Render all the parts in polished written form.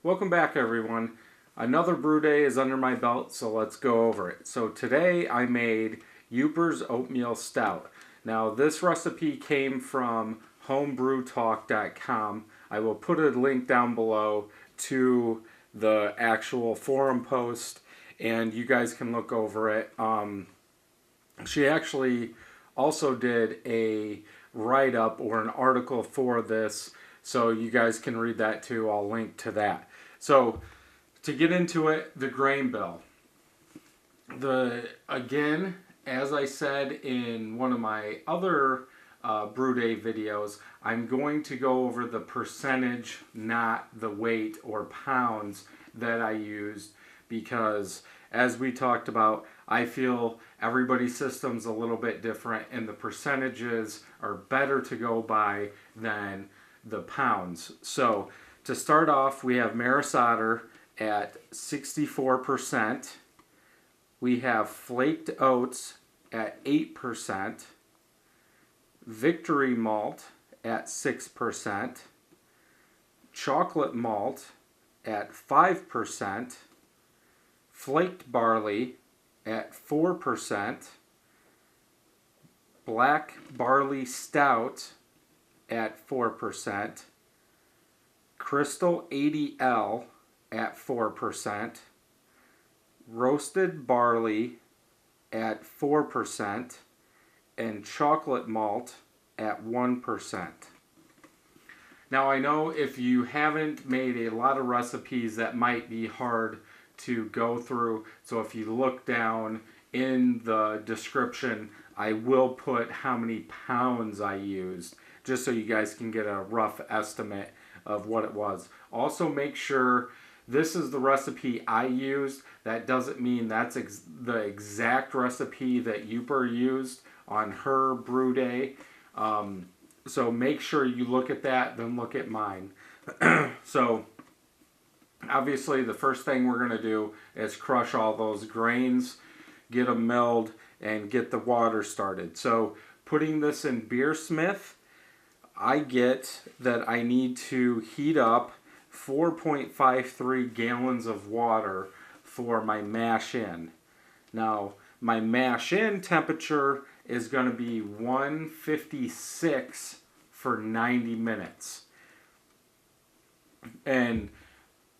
Welcome back, everyone. Another brew day is under my belt, so let's go over it. So today I made Yoopers Oatmeal Stout. Now this recipe came from homebrewtalk.com. I will put a link down below to the actual forum post and you guys can look over it. She actually also did a write-up or an article for this, so you guys can read that too. I'll link to that. So to get into it, the grain bill. Again, as I said in one of my other brew day videos, I'm going to go over the percentage, not the weight or pounds that I used, because as we talked about, I feel everybody's system's a little bit different and the percentages are better to go by than the pounds. So to start off, we have Maris Otter at 64%. We have flaked oats at 8%. Victory malt at 6%. Chocolate malt at 5%. Flaked barley at 4%. Black barley stout at 4%. Crystal 80L at 4%. Roasted barley at 4%. And chocolate malt at 1%. Now I know if you haven't made a lot of recipes, that might be hard to go through, so if you look down in the description, I will put how many pounds I used, just so you guys can get a rough estimate of what it was. Also make sure this is the recipe I used. That doesn't mean that's the exact recipe that Yooper used on her brew day. So make sure you look at that, then look at mine. So obviously the first thing we're going to do is crush all those grains, get them milled, and get the water started. So putting this in Beersmith, I get that I need to heat up 4.53 gallons of water for my mash in. Now my mash in temperature is going to be 156 for 90 minutes. And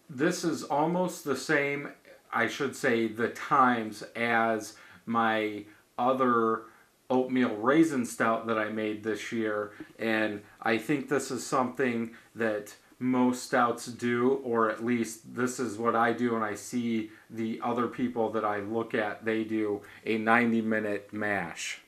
this is almost the same, I should say, the times as my other oatmeal raisin stout that I made this year. And I think this is something that most stouts do, or at least this is what I do, and I see the other people that I look at, they do a 90-minute mash.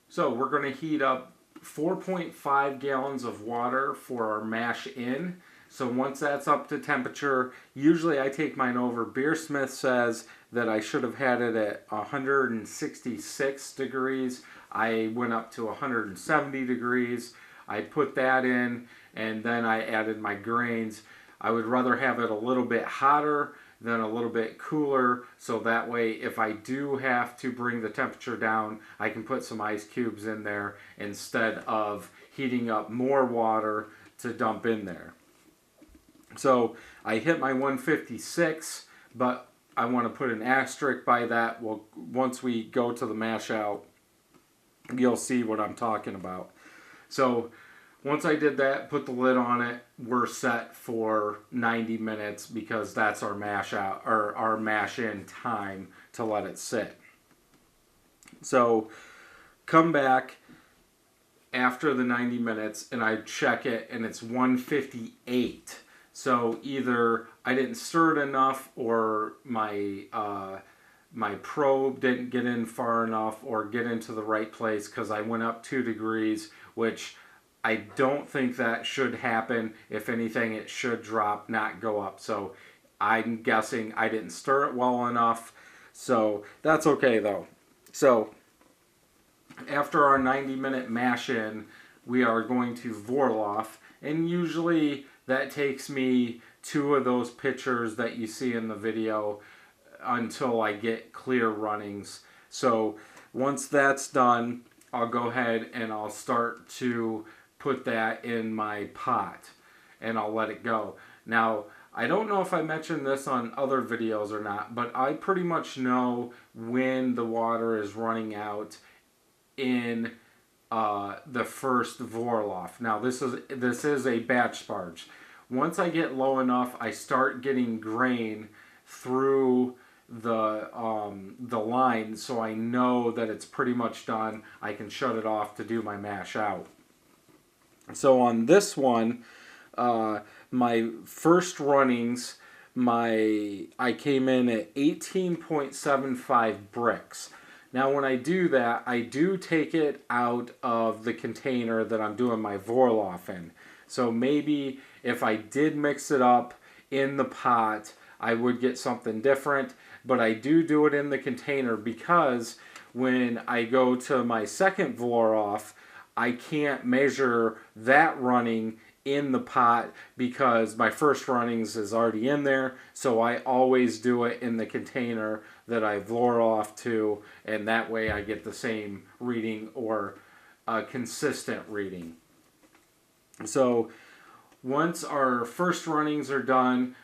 So we're going to heat up 4.5 gallons of water for our mash in. So once that's up to temperature, usually I take mine over. Beersmith says that I should have had it at 166 degrees. I went up to 170 degrees. I put that in, and then I added my grains. I would rather have it a little bit hotter than a little bit cooler, so that way if I do have to bring the temperature down, I can put some ice cubes in there instead of heating up more water to dump in there. So I hit my 156, but I want to put an asterisk by that. Well, once we go to the mash out, you'll see what I'm talking about. So once I did that, put the lid on it, we're set for 90 minutes because that's our mash out, or our mash in time to let it sit. So come back after the 90 minutes and I check it and it's 158. So either I didn't stir it enough, or my probe didn't get in far enough or get into the right place, because I went up 2 degrees, which I don't think that should happen. If anything, it should drop, not go up. So I'm guessing I didn't stir it well enough. So that's okay though. So after our 90-minute mash in, we are going to Vorloff, and usually that takes me 2 of those pitchers that you see in the video until I get clear runnings. So once that's done, I'll go ahead and I'll start to put that in my pot and I'll let it go. Now, I don't know if I mentioned this on other videos or not, but I pretty much know when the water is running out in the first Vorloff. Now this is a batch sparge. Once I get low enough, I start getting grain through the line, so I know that it's pretty much done. I can shut it off to do my mash out. So on this one, my first runnings, I came in at 18.75 bricks. Now when I do that, I do take it out of the container that I'm doing my Vorloff in. So maybe if I did mix it up in the pot, I would get something different. But I do it in the container because when I go to my second Vorloff, I can't measure that running in the pot because my first runnings is already in there, so I always do it in the container that I vlor off to, and that way I get the same reading or a consistent reading. So once our first runnings are done,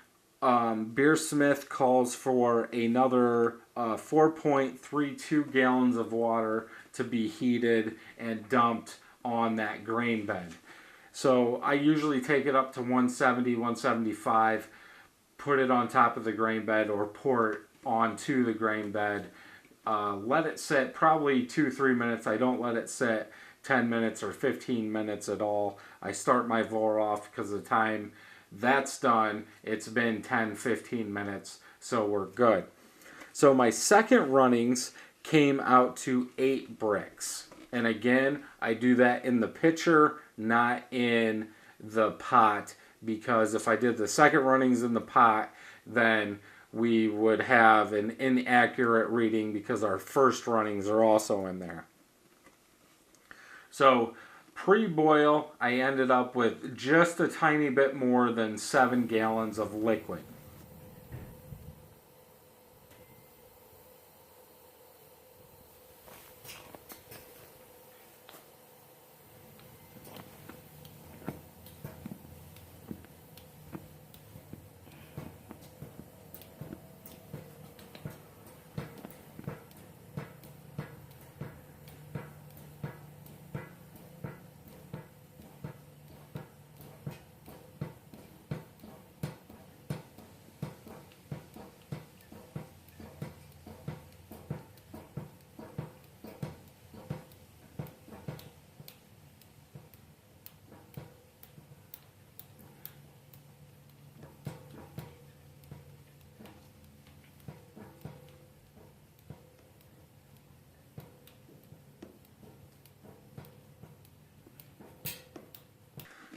Beersmith calls for another 4.32 gallons of water to be heated and dumped on that grain bed. So I usually take it up to 170, 175, put it on top of the grain bed or pour it onto the grain bed. Let it sit probably 2-3 minutes. I don't let it sit 10 minutes or 15 minutes at all. I start my vlor off because the time that's done, it's been 10-15 minutes, so we're good. So my second runnings came out to 8 bricks. And again, I do that in the pitcher, not in the pot, because if I did the second runnings in the pot, then we would have an inaccurate reading because our first runnings are also in there. So pre-boil, I ended up with just a tiny bit more than 7 gallons of liquid.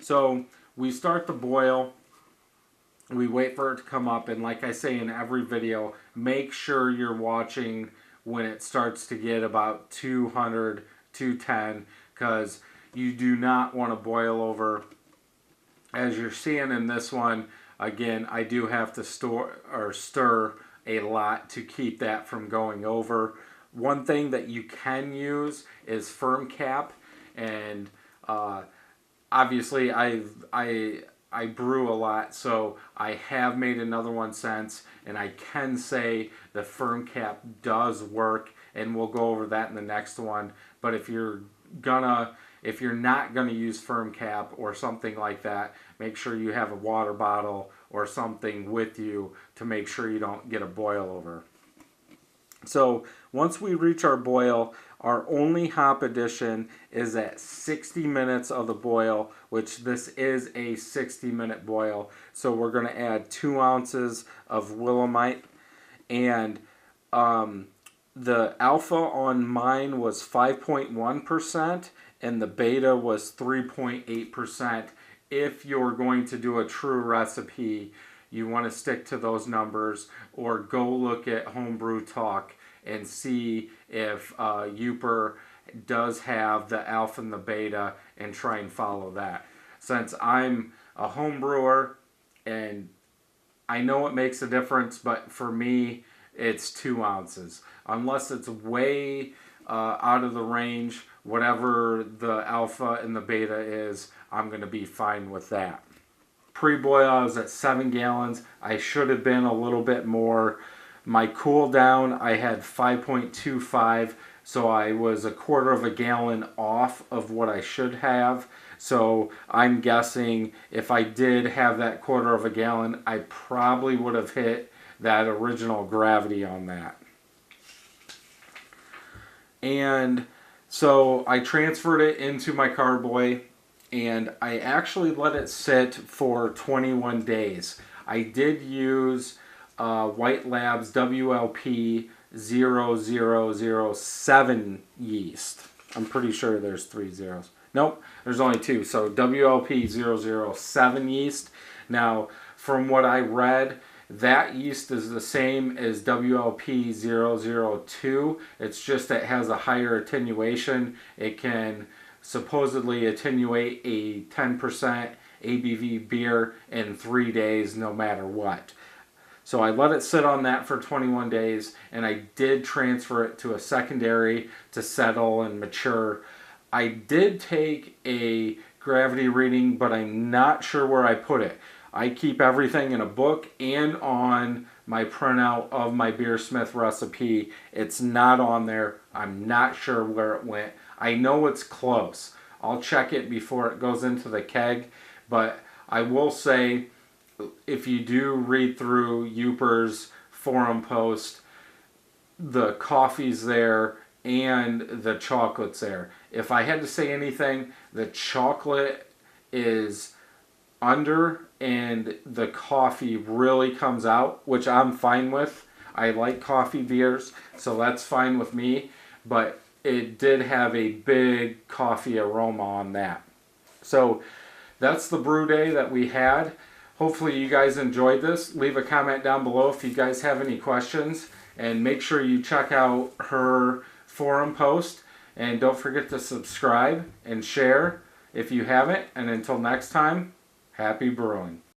So we start the boil, we wait for it to come up, and like I say in every video, make sure you're watching when it starts to get about 200, 210, because you do not want to boil over. As you're seeing in this one, again, I do have to stir a lot to keep that from going over. One thing that you can use is firm cap, and obviously I brew a lot, so I have made another one since, and I can say the firm cap does work, and we'll go over that in the next one. But if you're not gonna use firm cap or something like that, make sure you have a water bottle or something with you to make sure you don't get a boil over. So once we reach our boil, our only hop addition is at 60 minutes of the boil, which this is a 60-minute boil. So we're going to add 2 ounces of Willemite, and the alpha on mine was 5.1% and the beta was 3.8%. If you're going to do a true recipe, you want to stick to those numbers, or go look at Homebrew Talk and see if Yooper does have the alpha and the beta, and try and follow that. Since I'm a home brewer and I know it makes a difference, but for me it's 2 ounces. Unless it's way out of the range, whatever the alpha and the beta is, I'm going to be fine with that. Pre-boil, I was at 7 gallons. I should have been a little bit more. My cool down, I had 5.25, so I was a quarter of a gallon off of what I should have. So I'm guessing if I did have that quarter of a gallon, I probably would have hit that original gravity on that. And so I transferred it into my carboy, and I actually let it sit for 21 days. I did use White Labs WLP 0007 yeast. I'm pretty sure there's 3 zeros. Nope, there's only 2. So WLP 007 yeast. Now, from what I read, that yeast is the same as WLP 002. It's just that it has a higher attenuation. It can supposedly attenuate a 10% ABV beer in 3 days no matter what. So I let it sit on that for 21 days, and I did transfer it to a secondary to settle and mature. I did take a gravity reading, but I'm not sure where I put it. I keep everything in a book and on my printout of my Beersmith recipe. It's not on there. I'm not sure where it went. I know it's close. I'll check it before it goes into the keg, but I will say, if you do read through Yooper's forum post, the coffee's there and the chocolate's there. If I had to say anything, the chocolate is under and the coffee really comes out, which I'm fine with. I like coffee beers, so that's fine with me, but it did have a big coffee aroma on that. So that's the brew day that we had. Hopefully you guys enjoyed this. Leave a comment down below if you guys have any questions, and make sure you check out her forum post, and don't forget to subscribe and share if you haven't. And until next time, happy brewing.